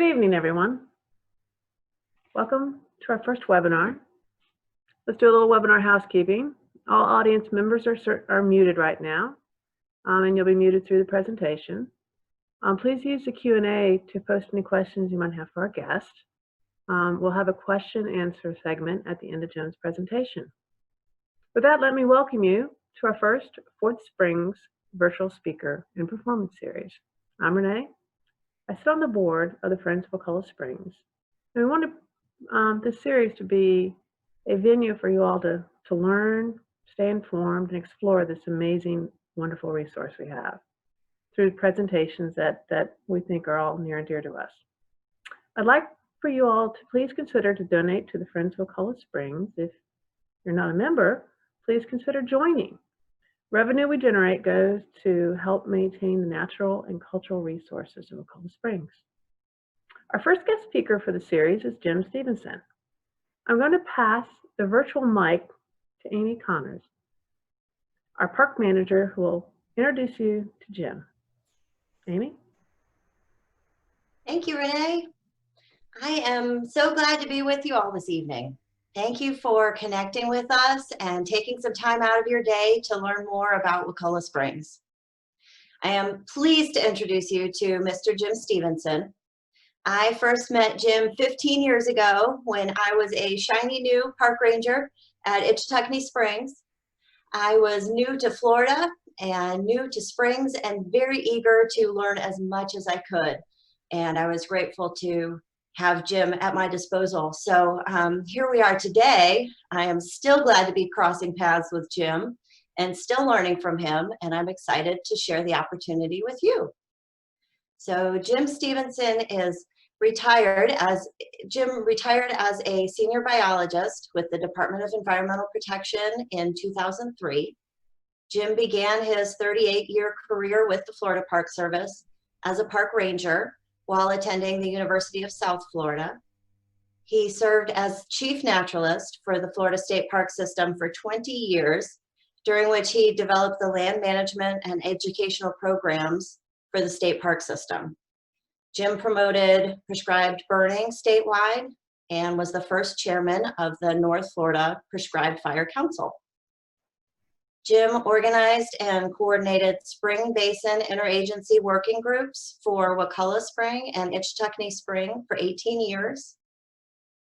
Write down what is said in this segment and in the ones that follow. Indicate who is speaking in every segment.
Speaker 1: Good evening, everyone. Welcome to our first webinar. Let's do a little webinar housekeeping. All audience members are muted right now, and you'll be muted through the presentation. Please use the Q&A to post any questions you might have for our guest. We'll have a question and answer segment at the end of Jim's presentation. With that, let me welcome you to our first Wakulla Springs virtual speaker and performance series. I'm Renee. I sit on the board of the Friends of Wakulla Springs, and we wanted this series to be a venue for you all to learn, stay informed, and explore this amazing, wonderful resource we have through presentations that we think are all near and dear to us. I'd like for you all to please consider to donate to the Friends of Wakulla Springs. If you're not a member, please consider joining. Revenue we generate goes to help maintain the natural and cultural resources of Wakulla Springs. Our first guest speaker for the series is Jim Stevenson. I'm going to pass the virtual mic to Amy Connors, our park manager, who will introduce you to Jim. Amy?
Speaker 2: Thank you, Renee. I am so glad to be with you all this evening. Thank you for connecting with us and taking some time out of your day to learn more about Wakulla Springs. I am pleased to introduce you to Mr. Jim Stevenson. I first met Jim 15 years ago when I was a shiny new park ranger at Wakulla Springs. I was new to Florida and new to Springs and very eager to learn as much as I could. And I was grateful to have Jim at my disposal. So here we are today. I am still glad to be crossing paths with Jim and still learning from him, and I'm excited to share the opportunity with you. So Jim Stevenson is retired as a senior biologist with the Department of Environmental Protection in 2003. Jim began his 38-year career with the Florida Park Service as a park ranger while attending the University of South Florida. He served as chief naturalist for the Florida State Park System for 20 years, during which he developed the land management and educational programs for the state park system. Jim promoted prescribed burning statewide and was the first chairman of the North Florida Prescribed Fire Council. Jim organized and coordinated Spring Basin interagency working groups for Wakulla Spring and Wakulla Spring for 18 years.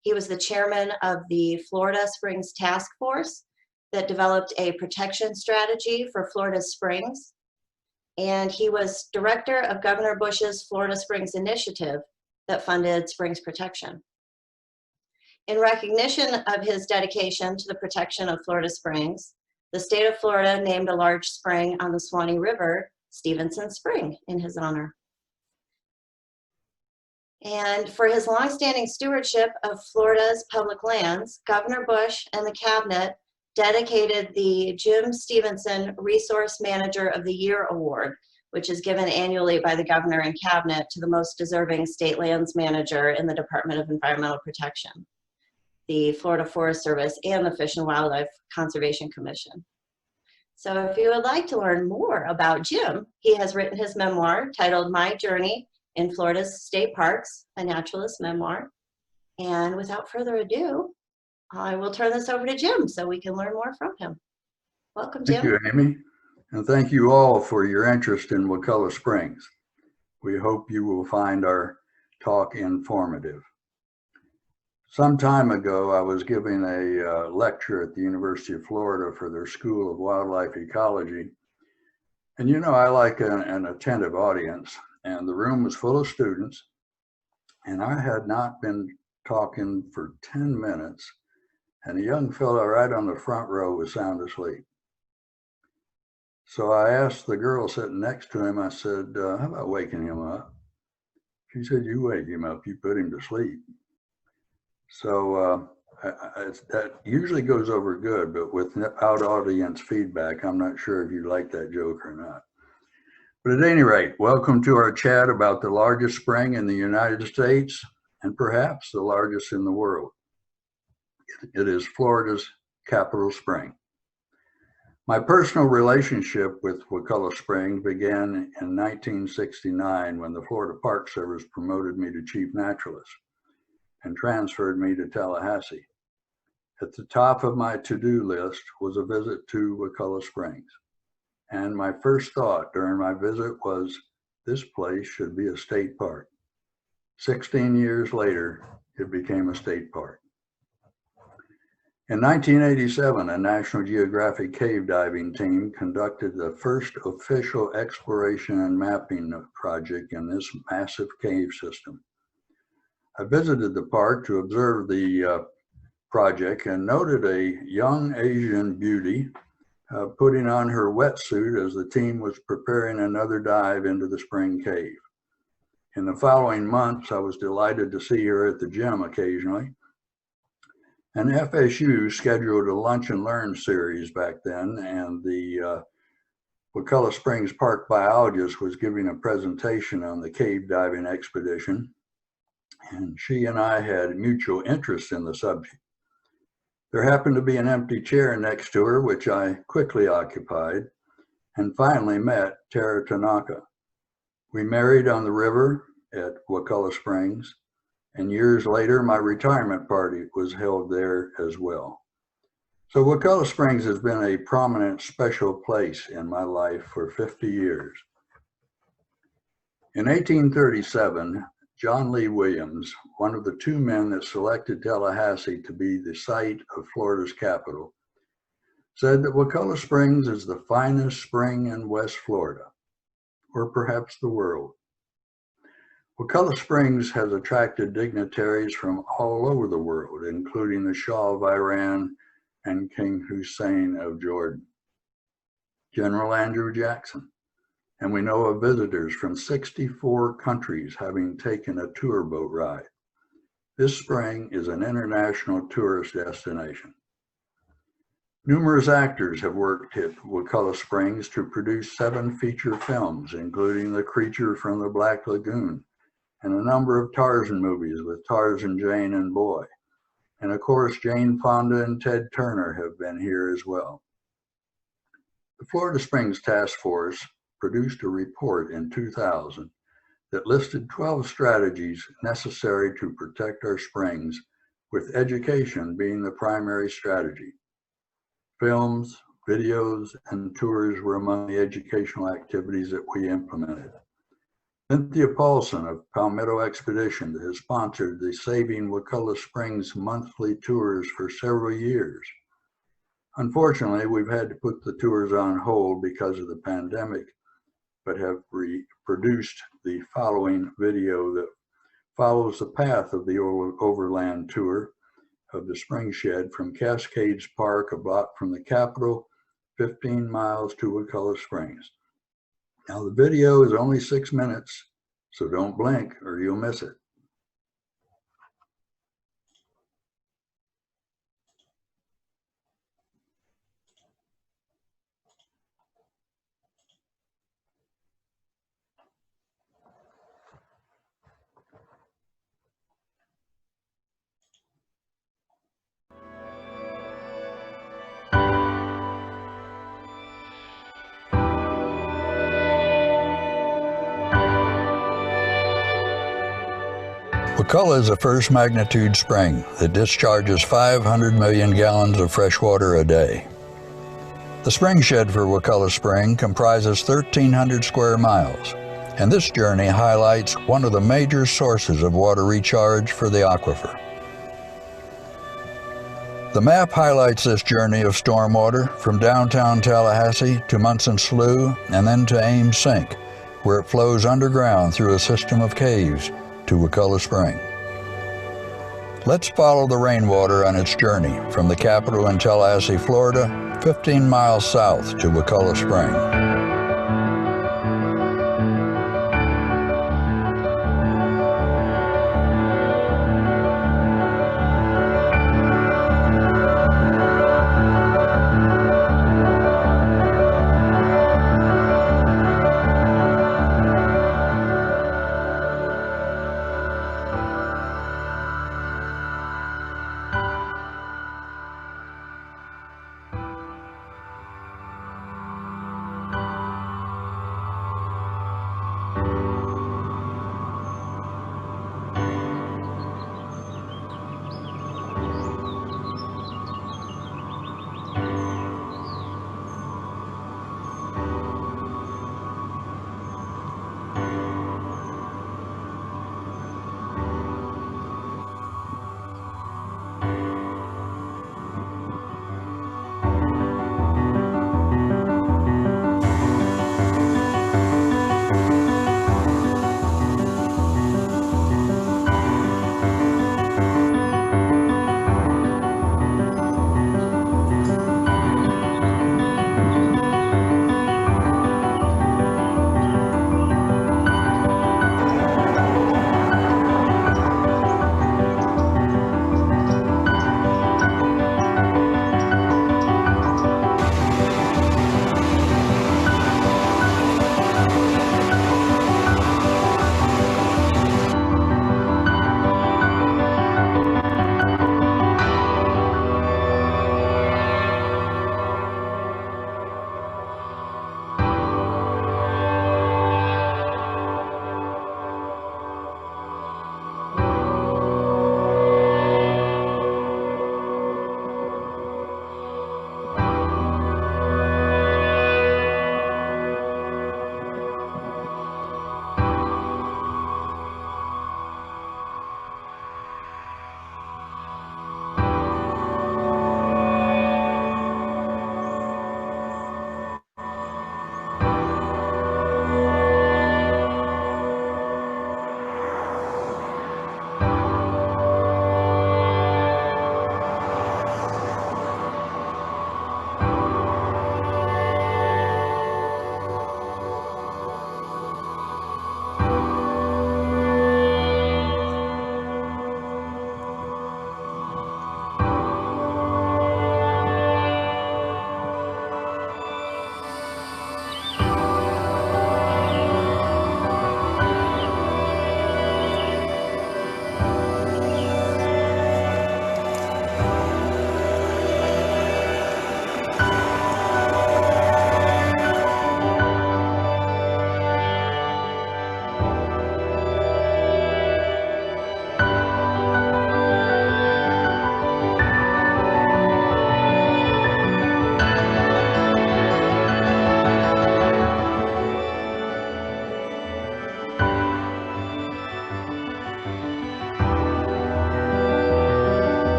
Speaker 2: He was the chairman of the Florida Springs Task Force that developed a protection strategy for Florida Springs. And he was director of Governor Bush's Florida Springs Initiative that funded Springs protection. In recognition of his dedication to the protection of Florida Springs, the state of Florida named a large spring on the Suwannee River, Stevenson Spring, in his honor. And for his longstanding stewardship of Florida's public lands, Governor Bush and the cabinet dedicated the Jim Stevenson Resource Manager of the Year Award, which is given annually by the governor and cabinet to the most deserving state lands manager in the Department of Environmental Protection, the Florida Forest Service, and the Fish and Wildlife Conservation Commission. So if you would like to learn more about Jim, he has written his memoir titled My Journey in Florida's State Parks, a Naturalist Memoir. And without further ado, I will turn this over to Jim so we can learn more from him. Welcome, Jim.
Speaker 3: Thank you, Amy. And thank you all for your interest in Wakulla Springs. We hope you will find our talk informative. Some time ago, I was giving a lecture at the University of Florida for their School of Wildlife Ecology. And you know, I like an attentive audience, and the room was full of students, and I had not been talking for 10 minutes, and a young fellow right on the front row was sound asleep. So I asked the girl sitting next to him, I said, how about waking him up? She said, you wake him up, you put him to sleep. So that usually goes over good, but without audience feedback, I'm not sure if you like that joke or not. But at any rate, welcome to our chat about the largest spring in the United States and perhaps the largest in the world. It is Florida's capital spring. My personal relationship with Wakulla Springs began in 1969 when the Florida Park Service promoted me to Chief Naturalist and transferred me to Tallahassee. At the top of my to-do list was a visit to Wakulla Springs. And my first thought during my visit was, this place should be a state park. 16 years later, it became a state park. In 1987, a National Geographic cave diving team conducted the first official exploration and mapping project in this massive cave system. I visited the park to observe the project and noted a young Asian beauty putting on her wetsuit as the team was preparing another dive into the spring cave. In the following months, I was delighted to see her at the gym occasionally. And FSU scheduled a lunch and learn series back then, and the Wakulla Springs Park biologist was giving a presentation on the cave diving expedition, and she and I had mutual interest in the subject. There happened to be an empty chair next to her, which I quickly occupied, and finally met Tara Tanaka. We married on the river at Wakulla Springs, and years later, my retirement party was held there as well. So Wakulla Springs has been a prominent special place in my life for 50 years. In 1837, John Lee Williams, one of the two men that selected Tallahassee to be the site of Florida's capital, said that Wakulla Springs is the finest spring in West Florida, or perhaps the world. Wakulla Springs has attracted dignitaries from all over the world, including the Shah of Iran and King Hussein of Jordan, General Andrew Jackson, and we know of visitors from 64 countries having taken a tour boat ride. This spring is an international tourist destination. Numerous actors have worked at Wakulla Springs to produce 7 feature films, including The Creature from the Black Lagoon, and a number of Tarzan movies with Tarzan, Jane, and Boy. And of course, Jane Fonda and Ted Turner have been here as well. The Florida Springs Task Force produced a report in 2000 that listed 12 strategies necessary to protect our springs, with education being the primary strategy. Films, videos, and tours were among the educational activities that we implemented. Cynthia Paulson of Palmetto Expedition has sponsored the Saving Wakulla Springs monthly tours for several years. Unfortunately, we've had to put the tours on hold because of the pandemic, but have reproduced the following video that follows the path of the overland tour of the Spring Shed from Cascades Park, a block from the Capitol, 15 miles to Wakulla Springs. Now, the video is only 6 minutes, so don't blink or you'll miss it. Wakulla is a first magnitude spring that discharges 500 million gallons of fresh water a day. The spring shed for Wakulla Spring comprises 1,300 square miles, and this journey highlights one of the major sources of water recharge for the aquifer. The map highlights this journey of stormwater from downtown Tallahassee to Munson Slough and then to Ames Sink, where it flows underground through a system of caves to Wakulla Spring. Let's follow the rainwater on its journey from the Capitol in Tallahassee, Florida, 15 miles south to Wakulla Spring.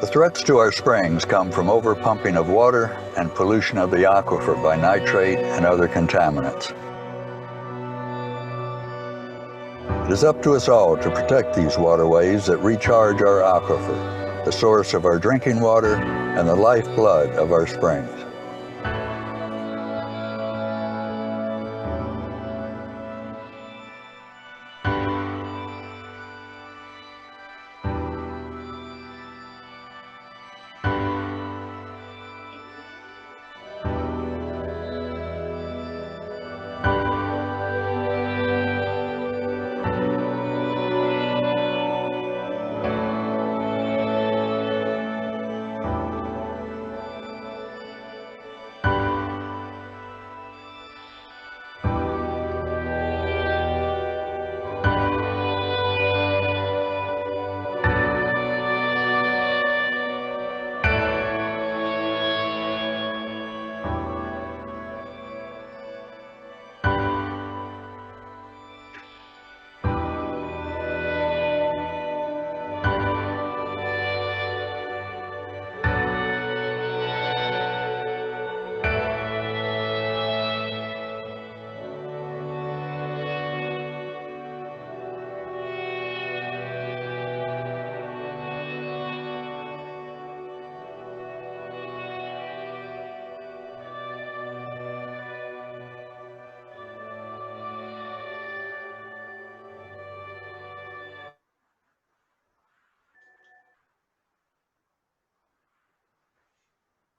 Speaker 3: The threats to our springs come from overpumping of water and pollution of the aquifer by nitrate and other contaminants. It is up to us all to protect these waterways that recharge our aquifer, the source of our drinking water and the lifeblood of our springs.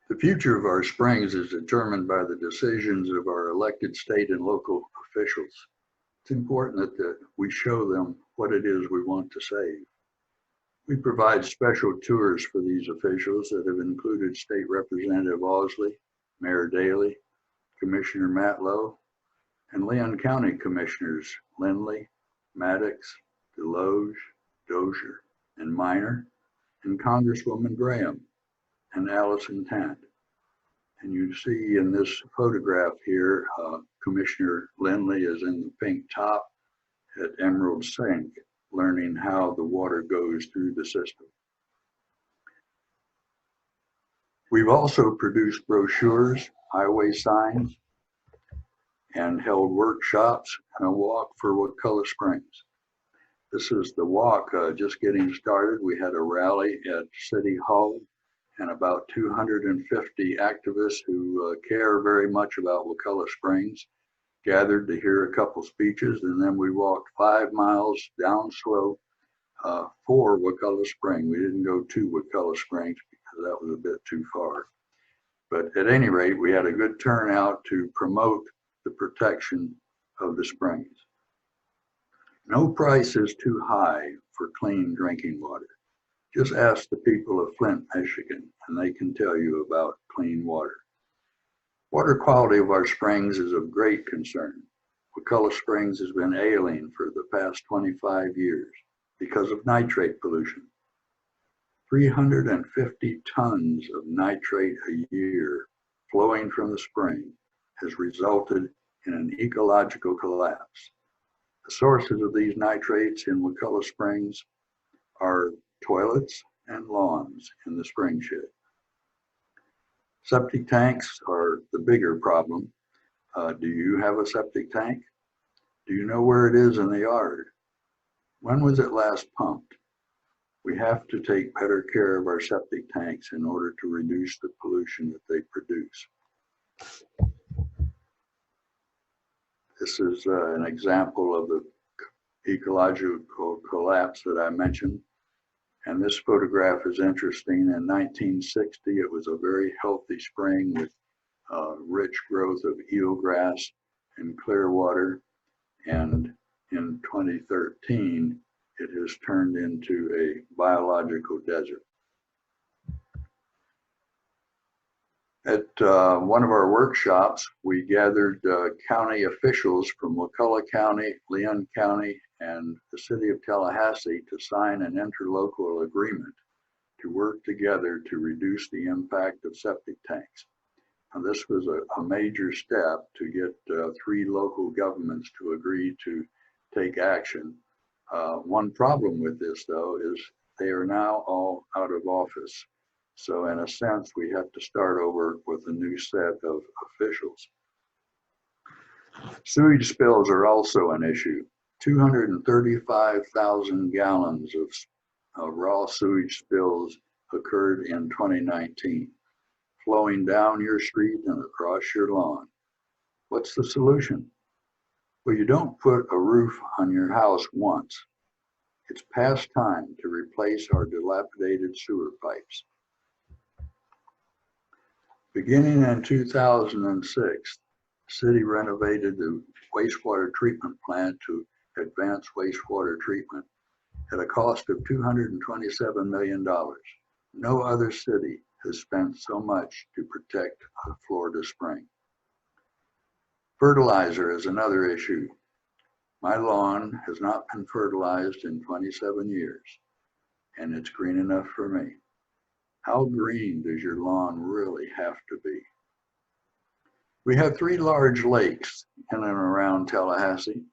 Speaker 3: The future of our springs is determined by the decisions of our elected state and local officials. It's important that we show them what it is we want to save. We provide special tours for these officials that have included State Representative Ausley, Mayor Daley, Commissioner Matlow, and Leon County Commissioners Lindley, Maddox, Deloge, Dozier, and Minor, and Congresswoman Graham and Allison Tant. And you see in this photograph here, Commissioner Lindley is in the pink top at Emerald Sink, learning how the water goes through the system. We've also produced brochures, highway signs, and held workshops and a walk for Wakulla Springs. This is the walk just getting started. We had a rally at City Hall and about 250 activists who care very much about Wakulla Springs gathered to hear a couple speeches, and then we walked 5 miles downslope for Wakulla Springs. We didn't go to Wakulla Springs because that was a bit too far. But at any rate, we had a good turnout to promote the protection of the springs. No price is too high for clean drinking water. Just ask the people of Flint, Michigan, and they can tell you about clean water. Water quality of our springs is of great concern. Wakulla Springs has been ailing for the past 25 years because of nitrate pollution. 350 tons of nitrate a year flowing from the spring has resulted in an ecological collapse. The sources of these nitrates in Wakulla Springs are toilets and lawns in the spring shed. Septic tanks are the bigger problem. Do you have a septic tank? Do you know where it is in the yard? When was it last pumped? We have to take better care of our septic tanks in order to reduce the pollution that they produce. This is an example of the ecological collapse that I mentioned. And this photograph is interesting. In 1960, it was a very healthy spring with rich growth of eelgrass and clear water. And in 2013, it has turned into a biological desert. At one of our workshops, we gathered county officials from Wakulla County, Leon County, and the city of Tallahassee to sign an interlocal agreement to work together to reduce the impact of septic tanks. Now, this was a major step to get 3 local governments to agree to take action. One problem with this, though, is they are now all out of office. So in a sense, we have to start over with a new set of officials. Sewage spills are also an issue. 235,000 gallons of raw sewage spills occurred in 2019, flowing down your street and across your lawn. What's the solution? Well, you don't put a roof on your house once. It's past time to replace our dilapidated sewer pipes. Beginning in 2006, the city renovated the wastewater treatment plant to advanced wastewater treatment at a cost of $227 million. No other city has spent so much to protect a Florida spring. Fertilizer is another issue. My lawn has not been fertilized in 27 years, and it's green enough for me. How green does your lawn really have to be? We have 3 large lakes in and around Tallahassee,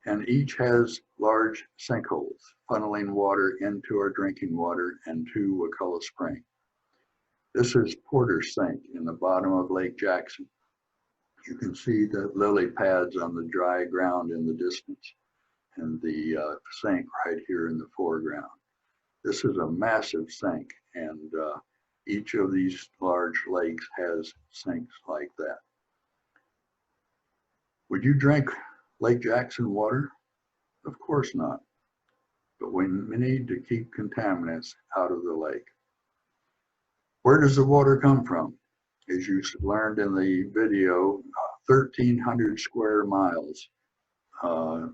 Speaker 3: and each has large sinkholes funneling water into our drinking water and to Wakulla Springs. This is Porter's Sink in the bottom of Lake Jackson. You can see the lily pads on the dry ground in the distance and the sink right here in the foreground. This is a massive sink, and each of these large lakes has sinks like that. Would you drink Lake Jackson water? Of course not. But we need to keep contaminants out of the lake. Where does the water come from? As you learned in the video, 1,300 square miles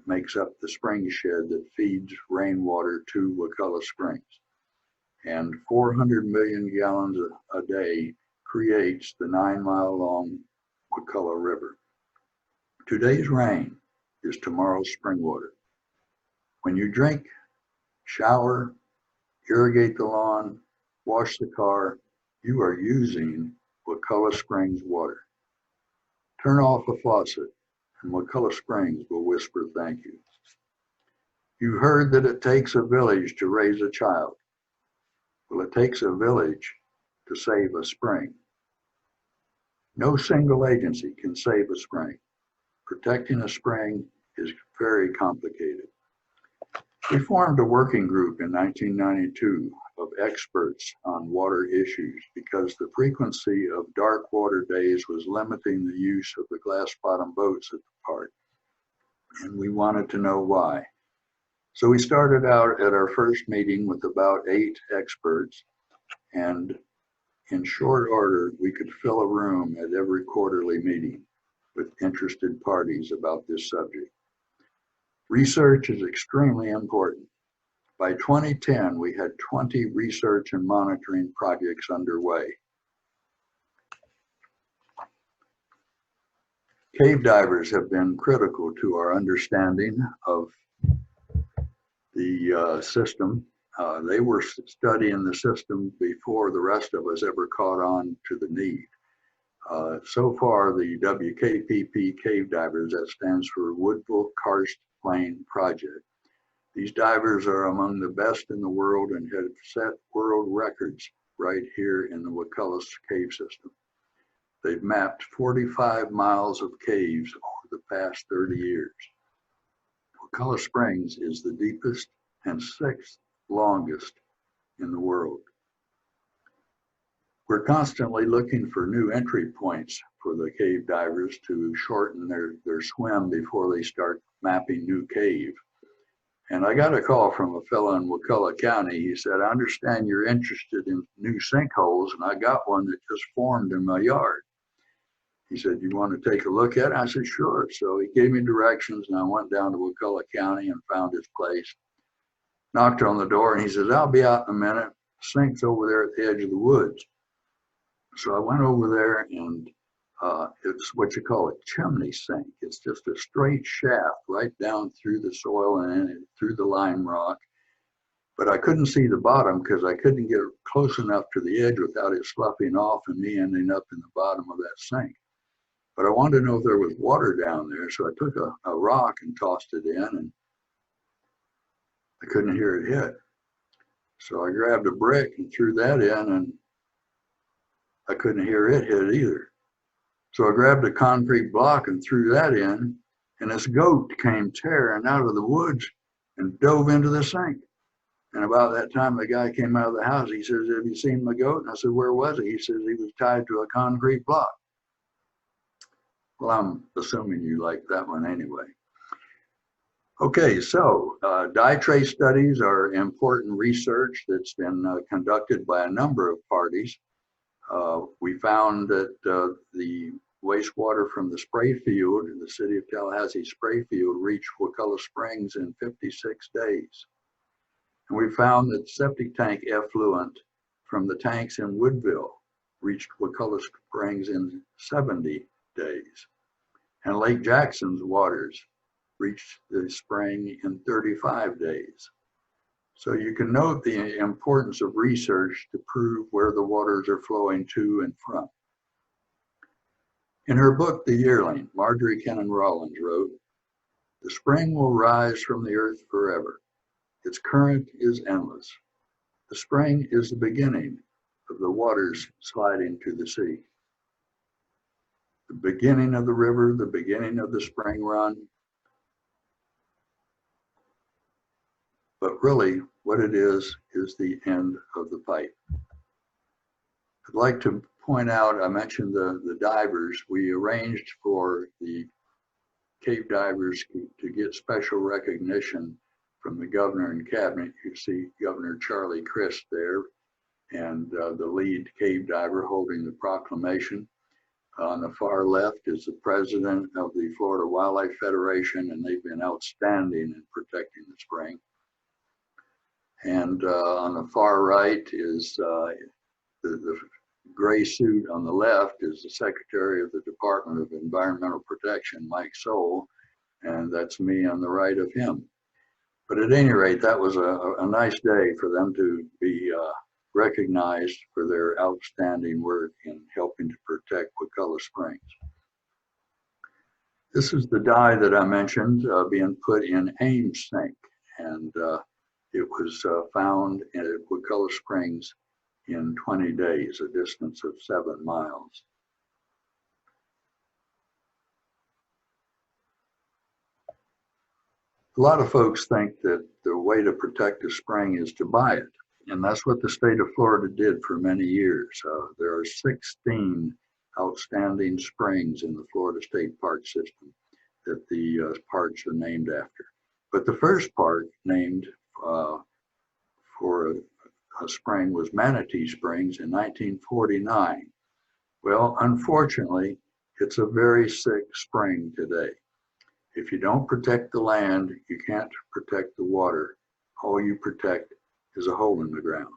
Speaker 3: makes up the spring shed that feeds rainwater to Wakulla Springs. And 400 million gallons a day creates the 9-mile-long Wakulla River. Today's rain is tomorrow's spring water. When you drink, shower, irrigate the lawn, wash the car, you are using Wakulla Springs water. Turn off a faucet and Wakulla Springs will whisper thank you. You heard that it takes a village to raise a child. Well, it takes a village to save a spring. No single agency can save a spring. Protecting a spring is very complicated. We formed a working group in 1992 of experts on water issues because the frequency of dark water days was limiting the use of the glass bottom boats at the park. And we wanted to know why. So we started out at our first meeting with about 8 experts, and in short order, we could fill a room at every quarterly meeting with interested parties about this subject. Research is extremely important. By 2010, we had 20 research and monitoring projects underway. Cave divers have been critical to our understanding of the system. They were studying the system before the rest of us ever caught on to the need. So far, the WKPP cave divers, that stands for Woodville Karst Plain Project. These divers are among the best in the world and have set world records right here in the Wakulla cave system. They've mapped 45 miles of caves over the past 30 years. Wakulla Springs is the deepest and 6th longest in the world. We're constantly looking for new entry points for the cave divers to shorten their swim before they start mapping new cave. And I got a call from a fellow in Wakulla County. He said, I understand you're interested in new sinkholes, and I got one that just formed in my yard. He said, you want to take a look at it? I said, sure. So he gave me directions, and I went down to Wakulla County and found his place. Knocked on the door, and he says, I'll be out in a minute. Sink's over there at the edge of the woods. So I went over there, and it's what you call a chimney sink. It's just a straight shaft right down through the soil and through the lime rock. But I couldn't see the bottom because I couldn't get close enough to the edge without it sloughing off and me ending up in the bottom of that sink. But I wanted to know if there was water down there, so I took a rock and tossed it in, and I couldn't hear it hit. So I grabbed a brick and threw that in, and I couldn't hear it hit either. So I grabbed a concrete block and threw that in, and this goat came tearing out of the woods and dove into the sink. And about that time, the guy came out of the house. He says, "Have you seen my goat?" And I said, "Where was he?" He says, "He was tied to a concrete block." Well, I'm assuming you like that one anyway. Okay, so dye trace studies are important research that's been conducted by a number of parties. We found that the wastewater from the spray field in the city of Tallahassee spray field reached Wakulla Springs in 56 days. And we found that septic tank effluent from the tanks in Woodville reached Wakulla Springs in 70 days. And Lake Jackson's waters reached the spring in 35 days. So you can note the importance of research to prove where the waters are flowing to and from. In her book, The Yearling, Marjorie Kennan Rawlins wrote, "The spring will rise from the earth forever. Its current is endless. The spring is the beginning of the waters sliding to the sea." The beginning of the river, the beginning of the spring run. But really, what it is the end of the pipe. I'd like to point out, I mentioned the divers. We arranged for the cave divers to get special recognition from the governor and cabinet. You see Governor Charlie Crist there, and the lead cave diver holding the proclamation. On the far left is the president of the Florida Wildlife Federation, and they've been outstanding in protecting the spring. And on the far right is the gray suit on the left is the Secretary of the Department of Environmental Protection, Mike Soule, and that's me on the right of him. But at any rate, that was a nice day for them to be recognized for their outstanding work in helping to protect Wakulla Springs. This is the dye that I mentioned being put in Ames sink, and it was found at Wakulla Springs in 20 days, a distance of 7 miles. A lot of folks think that the way to protect a spring is to buy it, and that's what the state of Florida did for many years. There are 16 outstanding springs in the Florida State Park system that the parks are named after. But the first park named for a spring was Manatee Springs in 1949. Well, unfortunately, it's a very sick spring today. If you don't protect the land, you can't protect the water. All you protect is a hole in the ground.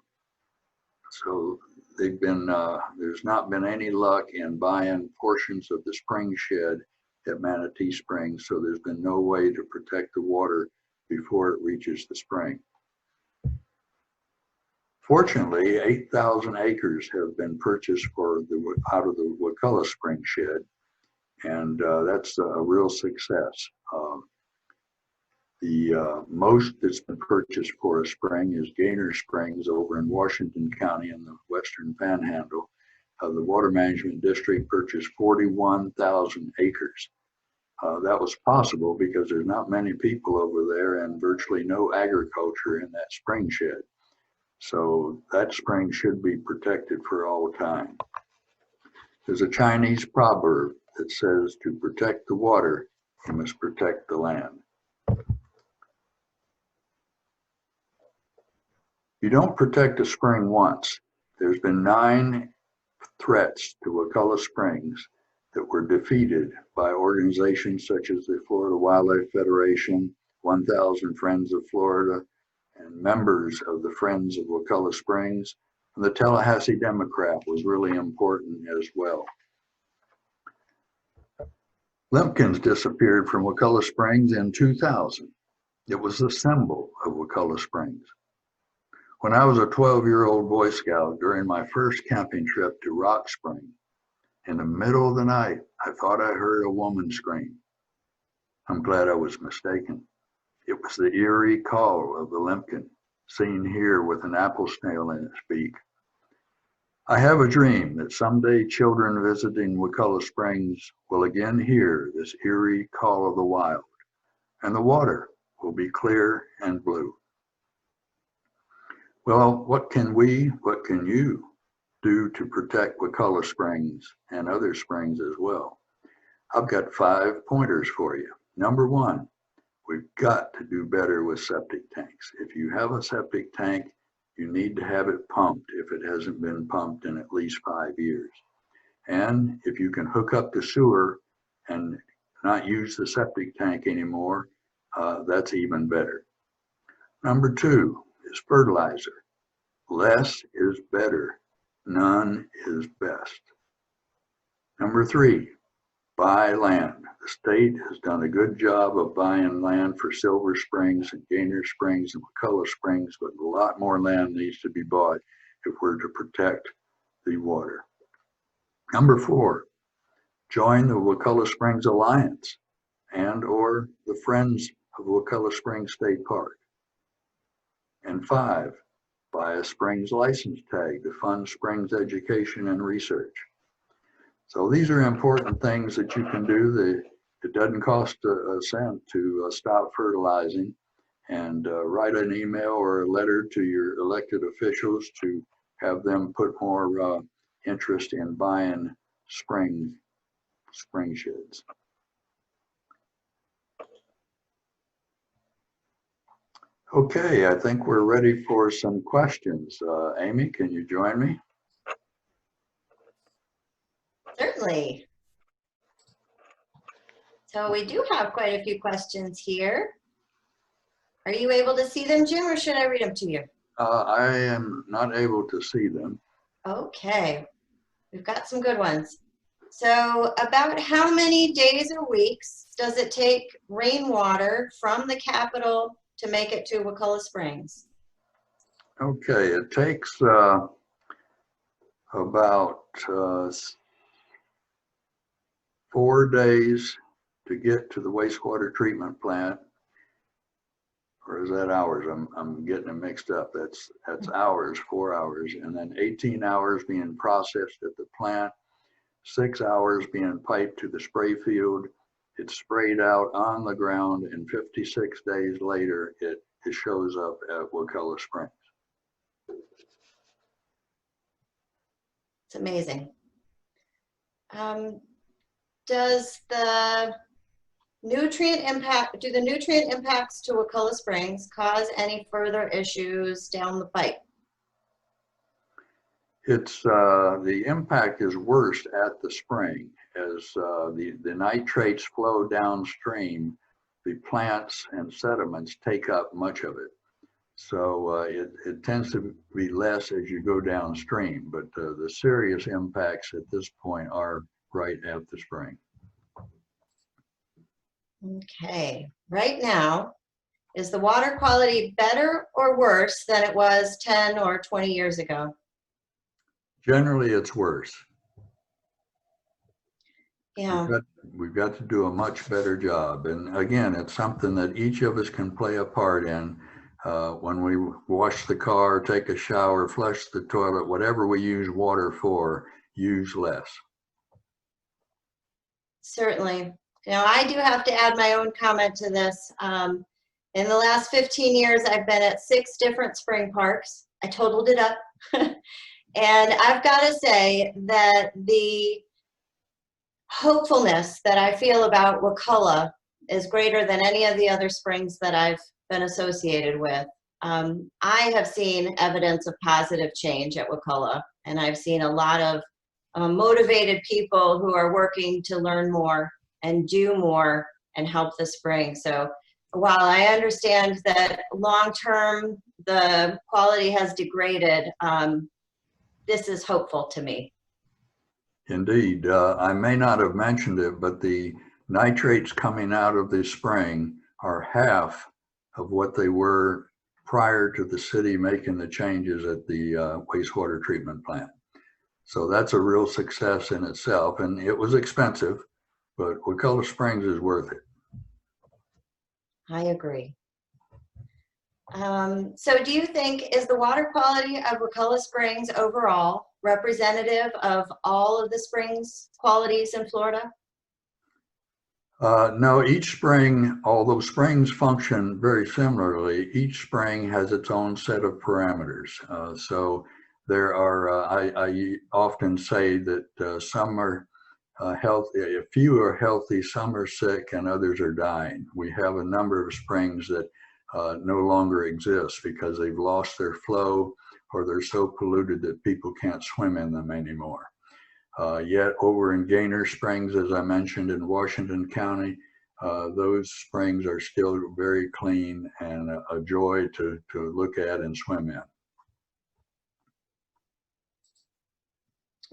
Speaker 3: So they've been, there's not been any luck in buying portions of the spring shed at Manatee Springs, so there's been no way to protect the water before it reaches the spring. Fortunately, 8,000 acres have been purchased out of the Wakulla Spring shed, and that's a real success. The most that's been purchased for a spring is Gaynor Springs over in Washington County in the Western Panhandle. The Water Management District purchased 41,000 acres. That was possible because there's not many people over there and virtually no agriculture in that spring shed. So that spring should be protected for all time. There's a Chinese proverb that says, to protect the water, you must protect the land. You don't protect a spring once. There's been 9 threats to Wakulla Springs that were defeated by organizations such as the Florida Wildlife Federation, 1,000 Friends of Florida, and members of the Friends of Wakulla Springs. And the Tallahassee Democrat was really important as well. Limpkins disappeared from Wakulla Springs in 2000. It was the symbol of Wakulla Springs. When I was a 12-year-old Boy Scout during my first camping trip to Rock Spring, in the middle of the night, I thought I heard a woman scream. I'm glad I was mistaken. It was the eerie call of the limpkin. seen here with an apple snail in its beak. I have a dream that someday children visiting Wakulla Springs will again hear this eerie call of the wild, and the water will be clear and blue. Well, what can you do to protect Wakulla Springs and other springs as well? I've got 5 pointers for you. Number 1, we've got to do better with septic tanks. If you have a septic tank, you need to have it pumped if it hasn't been pumped in at least 5 years. And if you can hook up the sewer and not use the septic tank anymore, that's even better. Number 2 is fertilizer. Less is better. None is best. Number 3, buy land. The state has done a good job of buying land for Silver Springs and Gaynor Springs and Wakulla Springs, but a lot more land needs to be bought if we're to protect the water. Number 4, join the Wakulla Springs Alliance and or the Friends of Wakulla Springs State Park. And 5, buy a Springs license tag to fund Springs education and research. So these are important things that you can do. It doesn't cost a cent to stop fertilizing, and write an email or a letter to your elected officials to have them put more interest in buying spring sheds. Okay, I think we're ready for some questions. Amy, can you join me?
Speaker 2: Certainly. So we do have quite a few questions here. Are you able to see them, Jim, or should I read them to you?
Speaker 3: I am not able to see them.
Speaker 2: Okay, we've got some good ones. So about how many days or weeks does it take rainwater from the capital to make it to Wakulla Springs?
Speaker 3: Okay, it takes about 4 days to get to the wastewater treatment plant. Or is that hours? I'm getting it mixed up. That's hours, 4 hours, and then 18 hours being processed at the plant, 6 hours being piped to the spray field. It's sprayed out on the ground, and 56 days later, it shows up at Wakulla Springs.
Speaker 2: It's amazing. Does the nutrient impact, do the nutrient impacts to Wakulla Springs cause any further issues down the pipe?
Speaker 3: It's the impact is worst at the spring as the nitrates flow downstream. The plants and sediments take up much of it, so it tends to be less as you go downstream. But the serious impacts at this point are right at the spring.
Speaker 2: Okay, right now, is the water quality better or worse than it was 10 or 20 years ago?
Speaker 3: Generally, it's worse.
Speaker 2: Yeah.
Speaker 3: We've got to do a much better job. And again, it's something that each of us can play a part in. When we wash the car, take a shower, flush the toilet, whatever we use water for, use less.
Speaker 2: Certainly. Now, I do have to add my own comment to this. In the last 15 years, I've been at 6 different spring parks. I totaled it up. And I've got to say that the hopefulness that I feel about Wakulla is greater than any of the other springs that I've been associated with. I have seen evidence of positive change at Wakulla, and I've seen a lot of motivated people who are working to learn more and do more and help the spring. So while I understand that long-term the quality has degraded, this is hopeful to me.
Speaker 3: Indeed. I may not have mentioned it, but the nitrates coming out of the spring are half of what they were prior to the city making the changes at the wastewater treatment plant. So that's a real success in itself, and it was expensive, but Wakulla Springs is worth it.
Speaker 2: I agree. So do you think, is the water quality of Wakulla Springs overall representative of all of the springs qualities in Florida?
Speaker 3: No, each spring, although springs function very similarly, each spring has its own set of parameters. So there are, I often say that some are healthy, a few are healthy, some are sick, and others are dying. We have a number of springs that no longer exist because they've lost their flow or they're so polluted that people can't swim in them anymore. Yet over in Gaynor Springs, as I mentioned, in Washington County, those springs are still very clean and a joy to look at and swim in.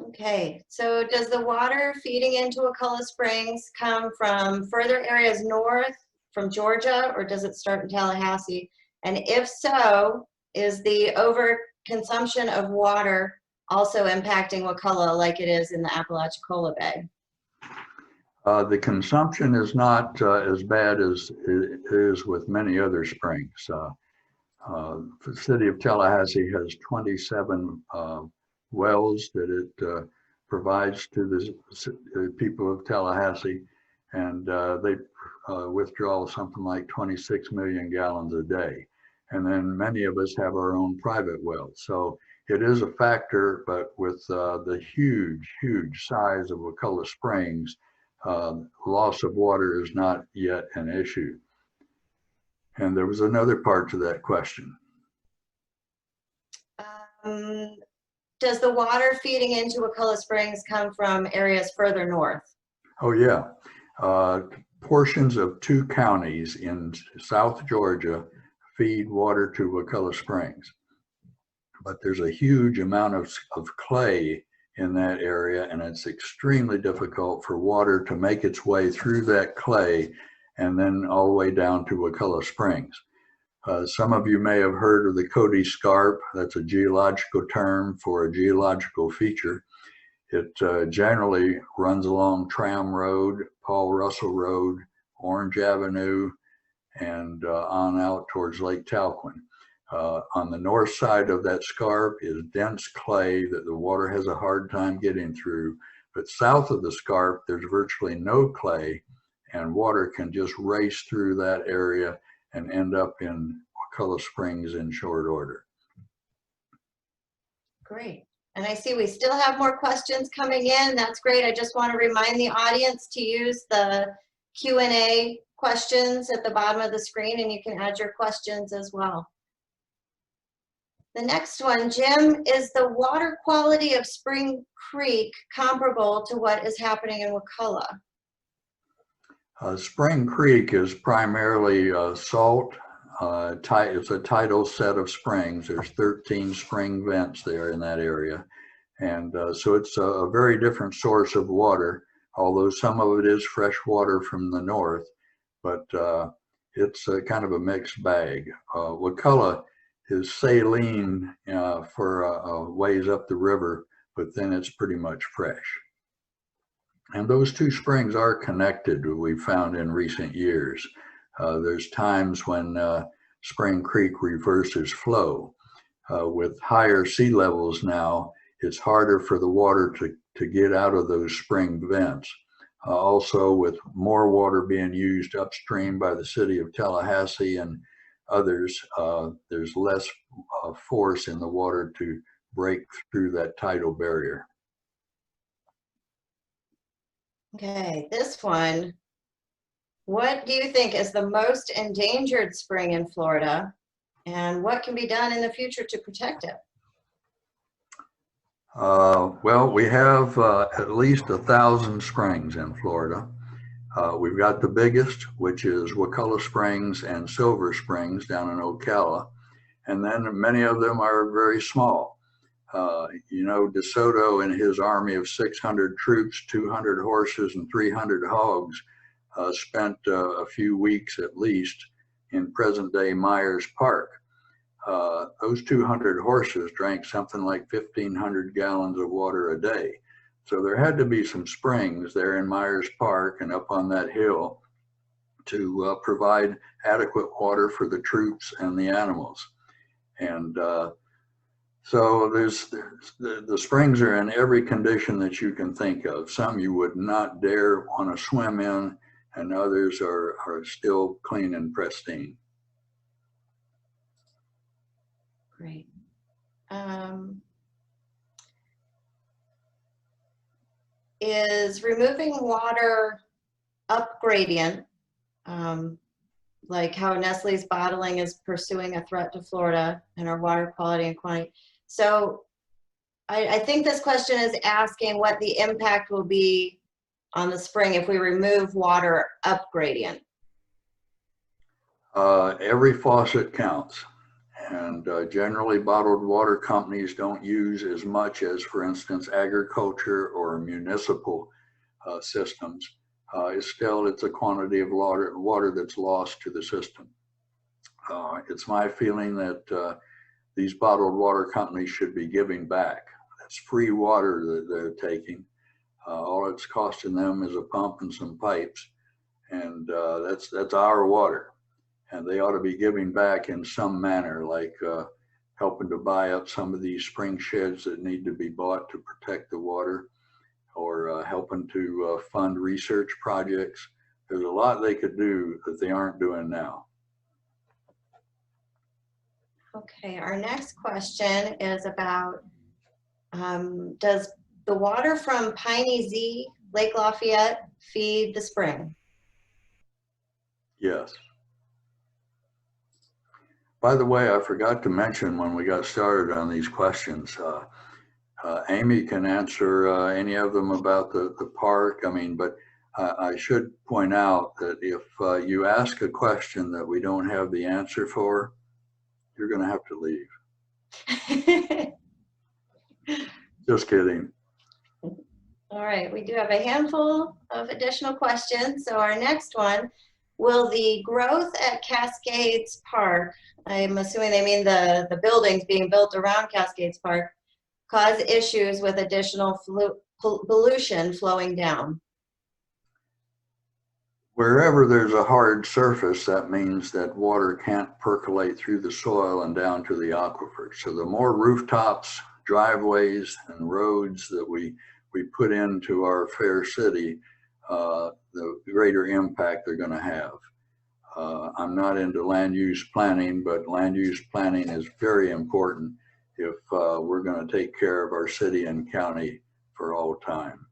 Speaker 2: Okay, so does the water feeding into Wakulla Springs come from further areas north from Georgia, or does it start in Tallahassee? And if so, is the overconsumption of water also impacting Wakulla like it is in the Apalachicola Bay?
Speaker 3: The consumption is not as bad as it is with many other springs. The city of Tallahassee has 27 wells that it provides to the people of Tallahassee, and they withdraw something like 26 million gallons a day. And then many of us have our own private wells. So it is a factor, but with the huge size of Wakulla Springs, loss of water is not yet an issue. And there was another part to that question.
Speaker 2: Does the water feeding into Wakulla Springs come from areas further north?
Speaker 3: Oh yeah, portions of 2 counties in South Georgia feed water to Wakulla Springs. But there's a huge amount of clay in that area, and it's extremely difficult for water to make its way through that clay and then all the way down to Wakulla Springs. Some of you may have heard of the Cody Scarp. That's a geological term for a geological feature. It generally runs along Tram Road, Paul Russell Road, Orange Avenue, and on out towards Lake Talquin. On the north side of that scarp is dense clay that the water has a hard time getting through. But south of the scarp, there's virtually no clay, and water can just race through that area and end up in Wakulla Springs in short order.
Speaker 2: Great. And I see we still have more questions coming in. That's great. I just want to remind the audience to use the Q&A questions at the bottom of the screen, and you can add your questions as well. The next one, Jim, is the water quality of Spring Creek comparable to what is happening in Wakulla?
Speaker 3: Spring Creek is primarily salt. It's a tidal set of springs. There's 13 spring vents there in that area. And so it's a very different source of water, although some of it is fresh water from the north, but it's kind of a mixed bag. Wakulla is saline for a ways up the river, but then it's pretty much fresh. And those 2 springs are connected, we've found in recent years. There's times when Spring Creek reverses flow. With higher sea levels now, it's harder for the water to get out of those spring vents. Also, with more water being used upstream by the city of Tallahassee and others, there's less force in the water to break through that tidal barrier.
Speaker 2: Okay, this one. What do you think is the most endangered spring in Florida, and what can be done in the future to protect it?
Speaker 3: Well, we have at least 1,000 springs in Florida. We've got the biggest, which is Wakulla Springs and Silver Springs down in Ocala. And then many of them are very small. You know, DeSoto and his army of 600 troops, 200 horses, and 300 hogs spent a few weeks at least in present-day Myers Park. Those 200 horses drank something like 1,500 gallons of water a day. So there had to be some springs there in Myers Park and up on that hill to provide adequate water for the troops and the animals. And so the springs are in every condition that you can think of. Some you would not dare want to swim in, and others are still clean and pristine.
Speaker 2: Great. Is removing water up gradient, like how Nestle's bottling is pursuing a threat to Florida and our water quality and quantity? So I think this question is asking what the impact will be on the spring if we remove water up gradient.
Speaker 3: Every faucet counts. And generally bottled water companies don't use as much as, for instance, agriculture or municipal systems. It's a quantity of water that's lost to the system. It's my feeling that these bottled water companies should be giving back. That's free water that they're taking. All it's costing them is a pump and some pipes, and that's our water. And they ought to be giving back in some manner, like helping to buy up some of these spring sheds that need to be bought to protect the water, or helping to fund research projects. There's a lot they could do that they aren't doing now.
Speaker 2: Okay, our next question is about, does the water from Piney Z, Lake Lafayette, feed the spring?
Speaker 3: Yes. By the way, I forgot to mention when we got started on these questions, Amy can answer any of them about the park. I mean, but I should point out that if you ask a question that we don't have the answer for, you're going to have to leave. Just kidding.
Speaker 2: All right, we do have a handful of additional questions. So our next one, will the growth at Cascades Park, I'm assuming they mean the buildings being built around Cascades Park, cause issues with additional pollution flowing down?
Speaker 3: Wherever there's a hard surface, that means that water can't percolate through the soil and down to the aquifer. So the more rooftops, driveways, and roads that we put into our fair city, the greater impact they're going to have. I'm not into land use planning, but land use planning is very important if we're going to take care of our city and county for all time.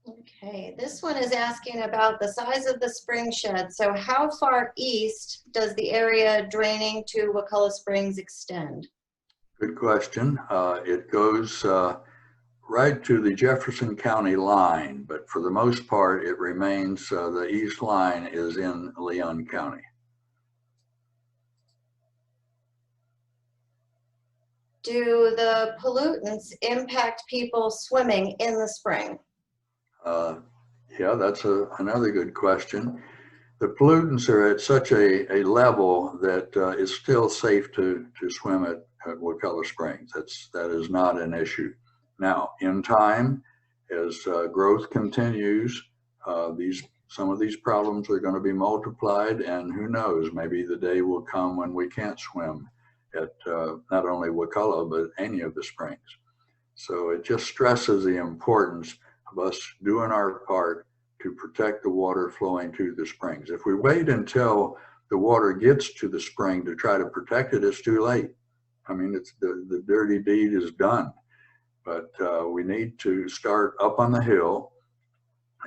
Speaker 2: Okay, this one is asking about the size of the spring shed. So how far east does the area draining to Wakulla Springs extend?
Speaker 3: Good question. It goes right to the Jefferson County line, but for the most part, it remains, the east line is in Leon County.
Speaker 2: Do the pollutants impact people swimming in the spring?
Speaker 3: Yeah, that's another good question. The pollutants are at such a level that it's still safe to swim at Wakulla Springs. That is not an issue. Now, in time, as growth continues, some of these problems are going to be multiplied, and who knows, maybe the day will come when we can't swim at not only Wakulla, but any of the springs. So it just stresses the importance of us doing our part to protect the water flowing to the springs. If we wait until the water gets to the spring to try to protect it, it's too late. I mean, it's the dirty deed is done. But we need to start up on the hill.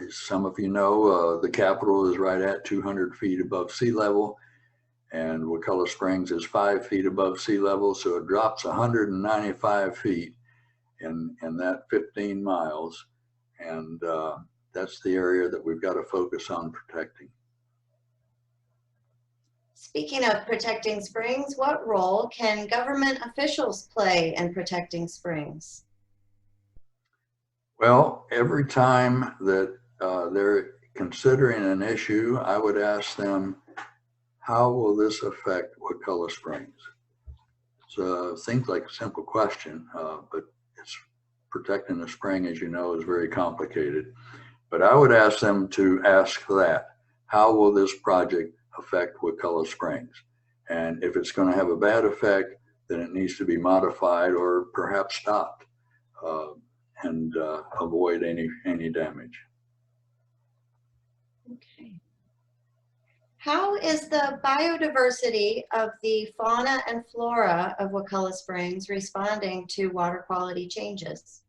Speaker 3: As some of you know, the Capitol is right at 200 feet above sea level, and Wakulla Springs is 5 feet above sea level, so it drops 195 feet in that 15 miles, and that's the area that we've got to focus on protecting.
Speaker 2: Speaking of protecting springs, what role can government officials play in protecting springs?
Speaker 3: Well, every time that they're considering an issue, I would ask them, how will this affect Wakulla Springs? So seems like a simple question, but it's protecting the spring, as you know, is very complicated. But I would ask them to ask that. How will this project affect Wakulla Springs? And if it's going to have a bad effect, then it needs to be modified or perhaps stopped and avoid any damage.
Speaker 2: Okay. How is the biodiversity of the fauna and flora of Wakulla Springs responding to water quality changes?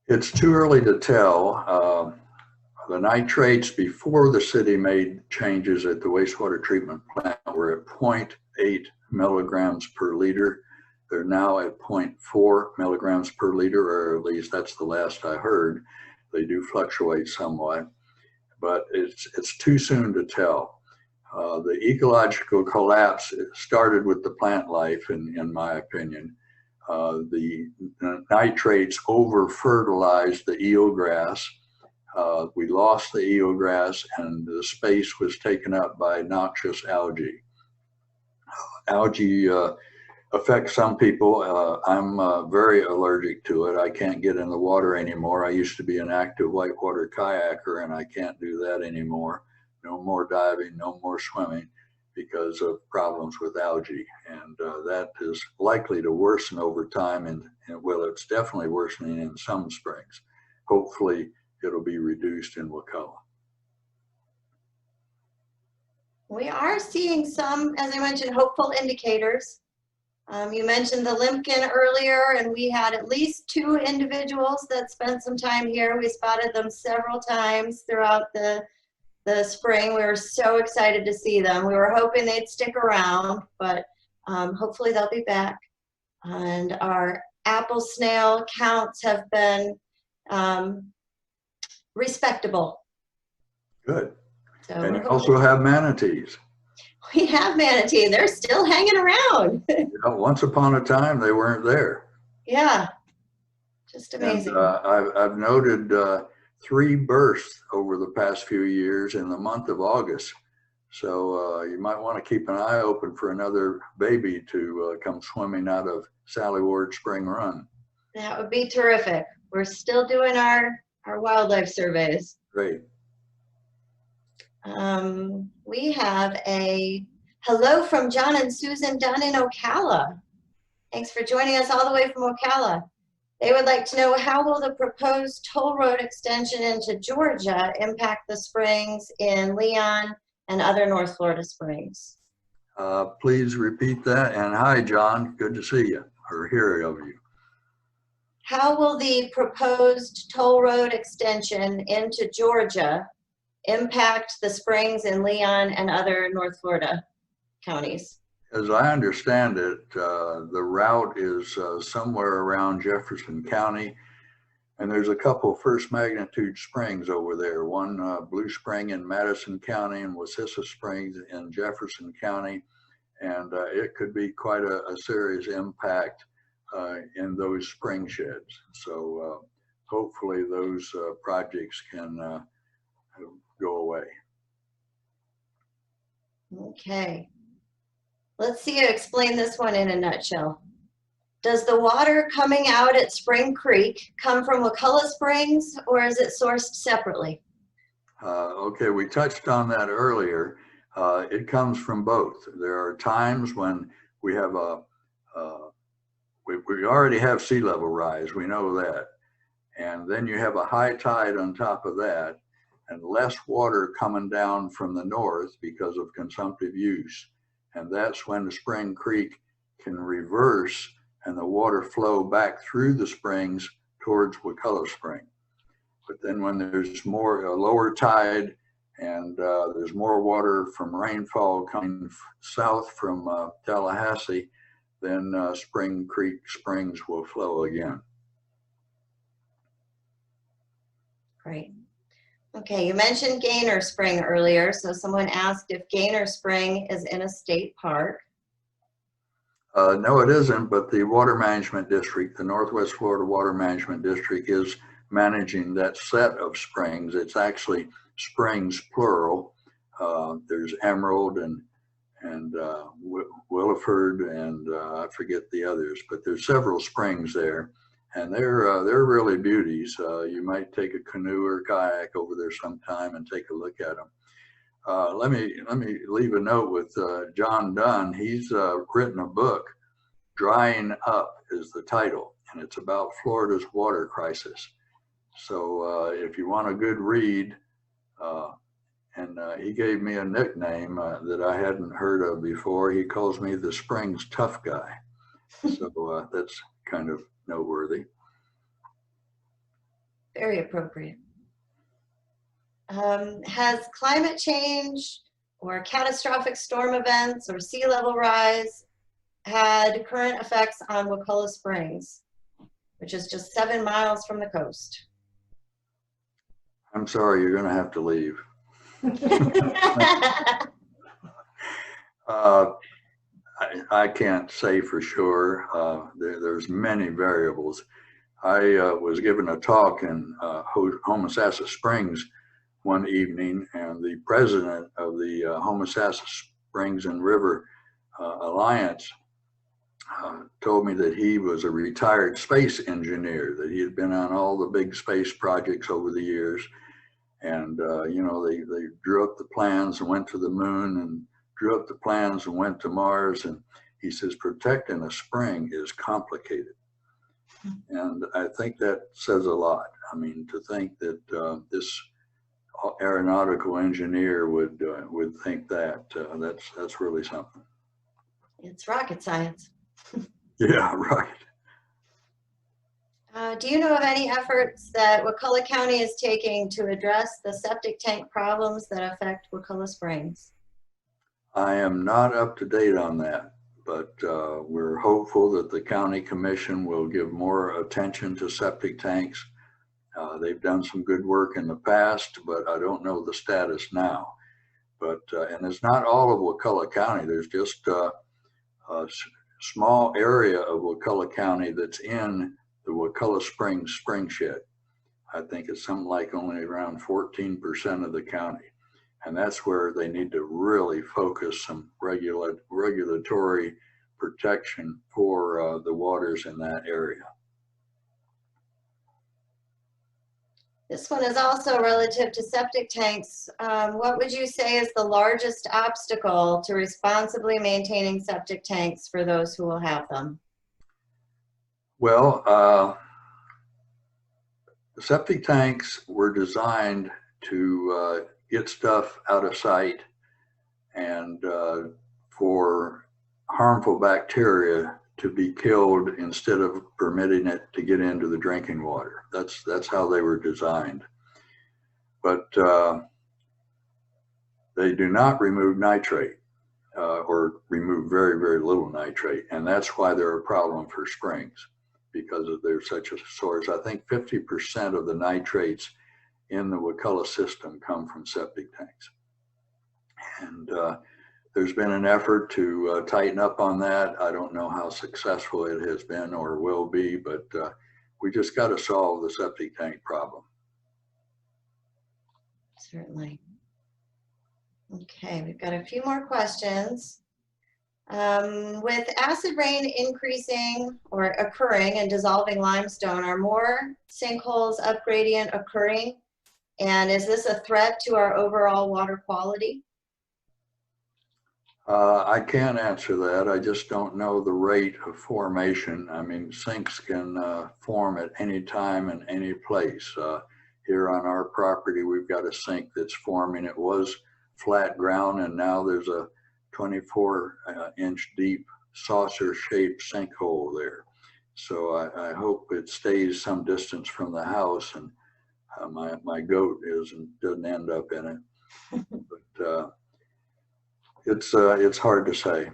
Speaker 3: It's too early to tell. The nitrates before the city made changes at the wastewater treatment plant were at 0.8 milligrams per liter. They're now at 0.4 milligrams per liter, or at least that's the last I heard. They do fluctuate somewhat, but it's too soon to tell. The ecological collapse started with the plant life, in my opinion. The nitrates over-fertilized the eelgrass. We lost the eelgrass, and the space was taken up by noxious algae. Algae affects some people. I'm very allergic to it. I can't get in the water anymore. I used to be an active whitewater kayaker, and I can't do that anymore. No more diving, no more swimming because of problems with algae. And that is likely to worsen over time. And well, it's definitely worsening in some springs. Hopefully, it'll be reduced in Wakulla.
Speaker 2: We are seeing some, as I mentioned, hopeful indicators. You mentioned the limpkin earlier, and we had at least 2 individuals that spent some time here. We spotted them several times throughout the spring. We were so excited to see them. We were hoping they'd stick around, but hopefully they'll be back. And our apple snail counts have been respectable.
Speaker 3: Good.
Speaker 2: So
Speaker 3: And you also have manatees.
Speaker 2: We have manatee. They're still hanging around.
Speaker 3: You know, once upon a time, they weren't there.
Speaker 2: Yeah, just amazing.
Speaker 3: And, I've noted 3 births over the past few years in the month of August. So you might want to keep an eye open for another baby to come swimming out of Sally Ward Spring Run.
Speaker 2: That would be terrific. We're still doing our wildlife surveys.
Speaker 3: Great.
Speaker 2: We have a hello from John and Susan Dunn in Ocala. Thanks for joining us all the way from Ocala. They would like to know, how will the proposed toll road extension into Georgia impact the springs in Leon and other North Florida springs?
Speaker 3: Please repeat that. And hi, John. Good to see you or hear of you.
Speaker 2: How will the proposed toll road extension into Georgia impact the springs in Leon and other North Florida counties?
Speaker 3: As I understand it, the route is somewhere around Jefferson County, and there's a couple first magnitude springs over there. One Blue Spring in Madison County and Wakulla Springs in Jefferson County, and it could be quite a serious impact in those spring sheds. So hopefully those projects can go away.
Speaker 2: Okay. Let's see you explain this one in a nutshell. Does the water coming out at Spring Creek come from Wakulla Springs, or is it sourced separately?
Speaker 3: Okay, we touched on that earlier. It comes from both. There are times when we have we already have sea level rise, we know that. And then you have a high tide on top of that, and less water coming down from the north because of consumptive use. And that's when the Spring Creek can reverse and the water flow back through the springs towards Wakulla Spring. But then when there's a lower tide and there's more water from rainfall coming south from Tallahassee, then Spring Creek springs will flow again.
Speaker 2: Great. Okay, you mentioned Gaynor Spring earlier, so someone asked if Gaynor Spring is in a state park.
Speaker 3: No, it isn't, but the Water Management District, the Northwest Florida Water Management District, is managing that set of springs. It's actually springs plural. There's Emerald and Williford and I forget the others, but there's several springs there. and they're really beauties. You might take a canoe or kayak over there sometime and take a look at them. Let me leave a note with John Dunn. He's written a book, Drying Up is the title, and it's about Florida's water crisis. So if you want a good read, and he gave me a nickname that I hadn't heard of before. He calls me the Springs Tough Guy. So that's kind of noteworthy.
Speaker 2: Very appropriate. Has climate change or catastrophic storm events or sea level rise had current effects on Wakulla Springs, which is just 7 miles from the coast?
Speaker 3: I'm sorry, you're going to have to leave. I can't say for sure. There's many variables. I was given a talk in Homosassa Springs one evening, and the president of the Homosassa Springs and River Alliance told me that he was a retired space engineer, that he had been on all the big space projects over the years. And, you know, they drew up the plans and went to the moon, and drew up the plans and went to Mars. And he says, protecting a spring is complicated. And I think that says a lot. I mean, to think that this aeronautical engineer would think that, that's really something.
Speaker 2: It's rocket science.
Speaker 3: Yeah, right.
Speaker 2: Do you know of any efforts that Wakulla County is taking to address the septic tank problems that affect Wakulla Springs?
Speaker 3: I am not up to date on that, but we're hopeful that the county commission will give more attention to septic tanks. They've done some good work in the past, but I don't know the status now. But and it's not all of Wakulla County. There's just a small area of Wakulla County that's in the Wakulla Springs spring shed. I think it's something like only around 14% of the county. And that's where they need to really focus some regulatory protection for the waters in that area.
Speaker 2: This one is also relative to septic tanks. What would you say is the largest obstacle to responsibly maintaining septic tanks for those who will have them?
Speaker 3: Well, septic tanks were designed to get stuff out of sight and for harmful bacteria to be killed instead of permitting it to get into the drinking water. That's how they were designed. But they do not remove nitrate or remove very, very little nitrate. And that's why they're a problem for springs, because they're such a source. I think 50% of the nitrates in the Wakulla system come from septic tanks. And there's been an effort to tighten up on that. I don't know how successful it has been or will be, but we just got to solve the septic tank problem.
Speaker 2: Certainly. Okay, we've got a few more questions. With acid rain increasing or occurring and dissolving limestone, are more sinkholes up gradient occurring? And is this a threat to our overall water quality?
Speaker 3: I can't answer that. I just don't know the rate of formation. I mean, sinks can form at any time and any place. Here on our property, we've got a sink that's forming. It was flat ground, and now there's a 24-inch deep saucer-shaped sinkhole there. So I hope it stays some distance from the house, and my goat doesn't end up in it. But it's hard to say.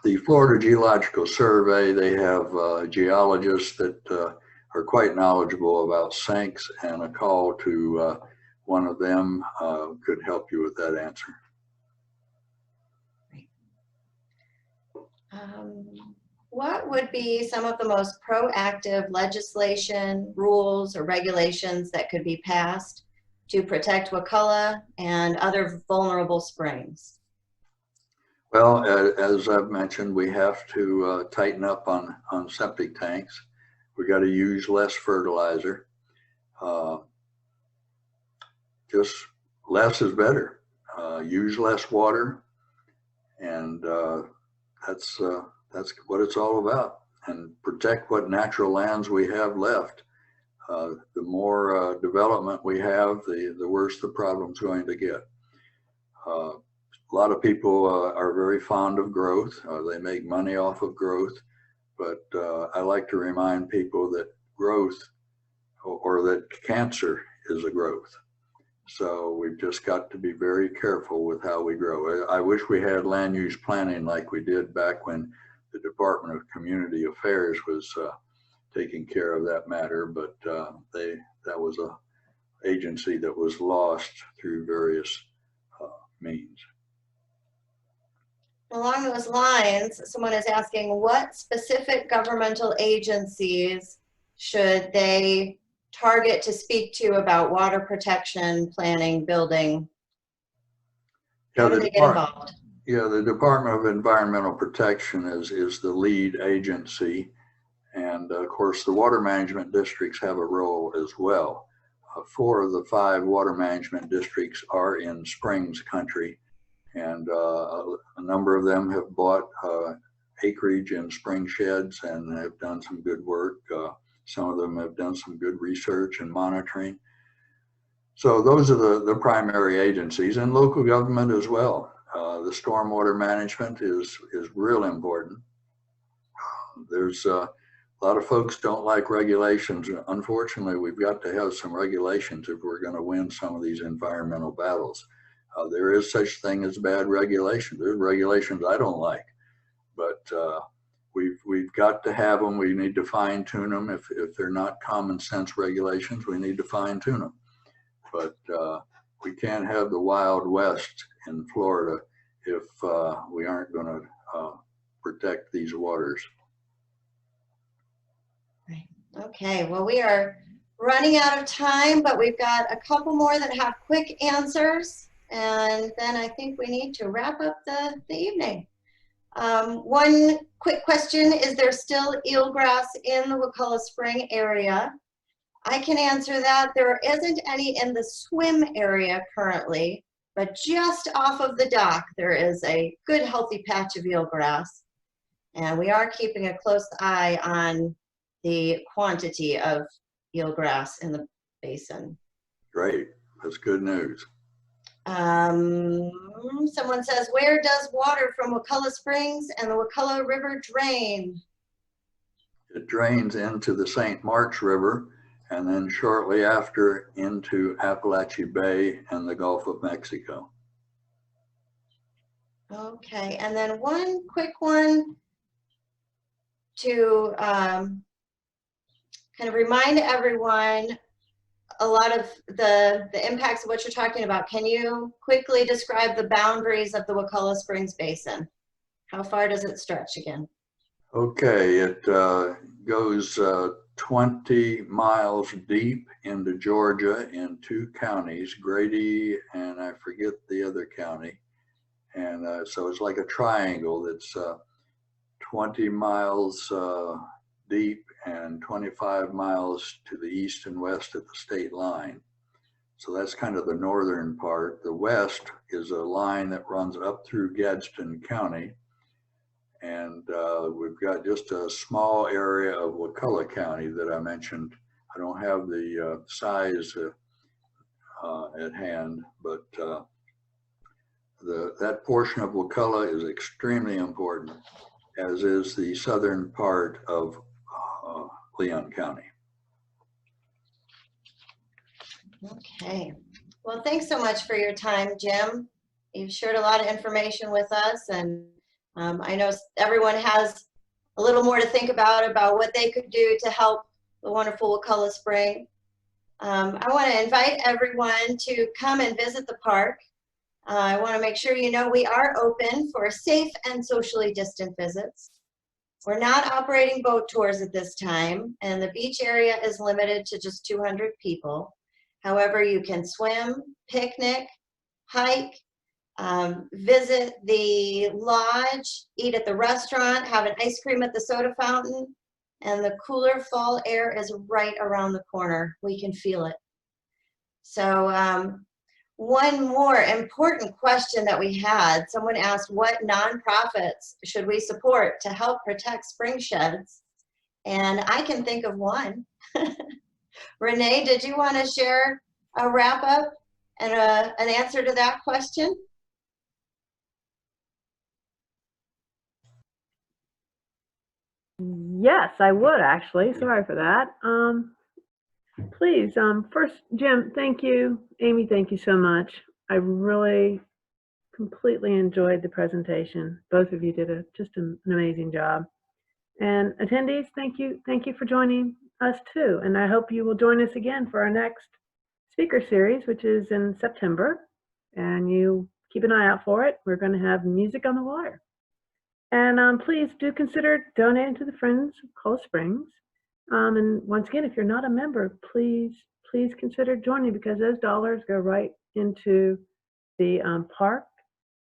Speaker 3: The Florida Geological Survey, they have geologists that are quite knowledgeable about sinks, and a call to one of them could help you with that answer.
Speaker 2: What would be some of the most proactive legislation, rules, or regulations that could be passed to protect Wakulla and other vulnerable springs?
Speaker 3: Well, as I've mentioned, we have to tighten up on septic tanks. We got to use less fertilizer. Just less is better. Use less water, and that's what it's all about. And protect what natural lands we have left. The more development we have, the worse the problem's going to get. A lot of people are very fond of growth. They make money off of growth, but I like to remind people that growth, or that cancer, is a growth. So we've just got to be very careful with how we grow. I wish we had land use planning like we did back when the Department of Community Affairs was taking care of that matter, but that was a agency that was lost through various means.
Speaker 2: Along those lines, someone is asking, what specific governmental agencies should they target to speak to about water protection, planning, building? How do they get involved?
Speaker 3: Yeah, the Department of Environmental Protection is the lead agency. And of course, the water management districts have a role as well. 4 of the 5 water management districts are in Springs country, and a number of them have bought acreage in spring sheds and have done some good work. Some of them have done some good research and monitoring. So those are the primary agencies, and local government as well. The stormwater management is real important. There's a lot of folks don't like regulations. Unfortunately, we've got to have some regulations if we're going to win some of these environmental battles. There is such thing as bad regulation. There's regulations I don't like, but we've got to have them. We need to fine tune them. If they're not common sense regulations, we need to fine tune them. But we can't have the Wild West in Florida if we aren't going to protect these waters.
Speaker 2: Okay, well, we are running out of time, but we've got a couple more that have quick answers, and then I think we need to wrap up the evening. One quick question, is there still eelgrass in the Wakulla Spring area? I can answer that. There isn't any in the swim area currently, but just off of the dock, there is a good healthy patch of eelgrass, and we are keeping a close eye on the quantity of eelgrass in the basin.
Speaker 3: Great, that's good news.
Speaker 2: Someone says, where does water from Wakulla Springs and the Wakulla River drain?
Speaker 3: It drains into the St. Marks River, and then shortly after into Appalachia Bay and the Gulf of Mexico.
Speaker 2: Okay, and then one quick one to kind of remind everyone a lot of the impacts of what you're talking about. Can you quickly describe the boundaries of the Wakulla Springs Basin? How far does it stretch again?
Speaker 3: Okay, it goes 20 miles deep into Georgia in 2 counties, Grady and I forget the other county. And so it's like a triangle that's 20 miles deep and 25 miles to the east and west of the state line. So that's kind of the northern part. The west is a line that runs up through Gadsden County. And we've got just a small area of Wakulla County that I mentioned. I don't have the size at hand, but that portion of Wakulla is extremely important, as is the southern part of Leon County.
Speaker 2: Okay. Well, thanks so much for your time, Jim. You've shared a lot of information with us, and I know everyone has a little more to think about what they could do to help the wonderful Wakulla Spring. I want to invite everyone to come and visit the park. I want to make sure you know we are open for safe and socially distant visits. We're not operating boat tours at this time, and the beach area is limited to just 200 people. However, you can swim, picnic, hike, visit the lodge, eat at the restaurant, have an ice cream at the soda fountain, and the cooler fall air is right around the corner. We can feel it. So one more important question that we had, someone asked, what nonprofits should we support to help protect spring sheds? And I can think of one. Renee, did you want to share a wrap up and an answer to that question?
Speaker 1: Yes, I would actually. Sorry for that. Please, first, Jim, thank you. Amy, thank you so much. I really completely enjoyed the presentation. Both of you did just an amazing job. And attendees, thank you for joining us too. And I hope you will join us again for our next speaker series, which is in September. And you keep an eye out for it. We're going to have music on the water. And please do consider donating to the Friends of Wakulla Springs. And once again, if you're not a member, please consider joining, because those dollars go right into the park.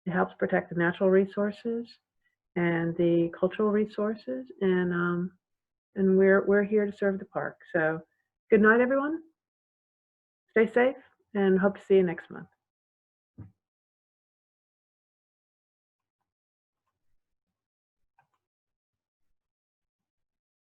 Speaker 1: It helps protect the natural resources and the cultural resources, and we're here to serve the park. So good night, everyone. Stay safe, and hope to see you next month.